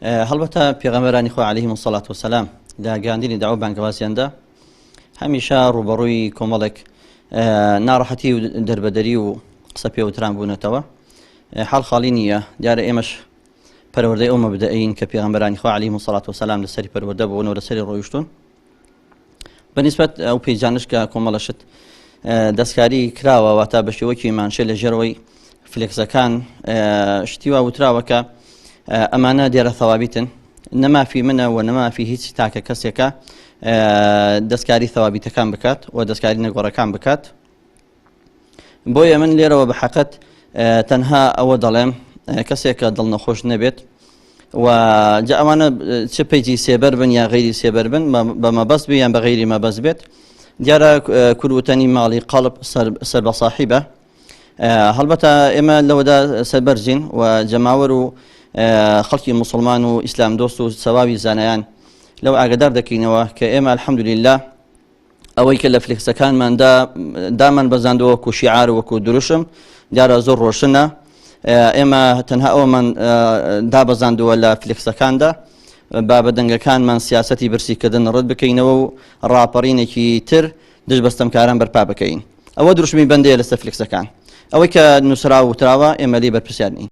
هەڵبەتە پێغەمبەرانی خوا عەلەیهیمو الصەڵاتو وەسەلام لە گەیاندنی داوا بانگەوازیاندا هەمیشە ڕوبەڕووی کۆمەڵێک ناڕەحەتی و دەربەدەری و قسە پێوتران بوونەتەوە. حاڵ خاڵی نییە، دیارە ئێمەش پەروەردەی ئەو مەبدەئین کە پێغەمبەرانی خوا عەلەیهیمو الصەڵاتو وەسەلام لەسەری پەروەردە بوون و لەسەری ڕۆیشتون. بەنسبەت ئەو پێیجانش کە کۆمەڵەشت دەستکاری کراوە واتە بە شێوەیەکی مانشێ لە ژێرەوەی فلێکسەکان شتی وا وتراوە کە ئەمانە دیارە ثەوابیتن، نەمافی منە و نەمافی هیچ تاکە کەسێکە دەستکاری ثەوابیتەکان بکات و دەستکاری نەگۆڕەکان بکات. بۆیە من لێرەوە بە حەقەت تەنها ئەوە دەڵێم کەسێک کە دڵنەخۆش نەبێت و جا ئەوانە چ پەیجی سێبەر بن یا غەیری سێبەر بن بە مەبەست بێ یان بە غەیری مەبەست بێت، دیارە کوروتەنی ماڵی قەڵب سەر بە ساحیبە. هەڵبەتە ئێمە لەوەدا سەربەرزین و جەماوەر و خەڵکی موسڵمان و ئیسلام دۆست و سەواوی زانایان لەو ئاگادار دەکەینەوە کە ئێمە الحەمدولیلا ئەوەی کە لە فلێکسەکانماندا دامان بەزاندەوە وەکو شیعار و وەکو دروشم دیارە زۆر ڕۆشنە. ئێمە تەنها ئەومان دابەزاندووە لە فلێکسەکاندا با بەدەنگەکانمان سیاسەتی برسیکردن ڕەت بکەینەوە و ڕاپەڕینێکی تر دژ بەستەمکاران بەرپا بکەین. ئەوە دروشمی بەندەیە لەسەر فلێکسەکان. ئەوەی کە نووسرا و وتراوە ئێمە لێ بەرپرسیار نین.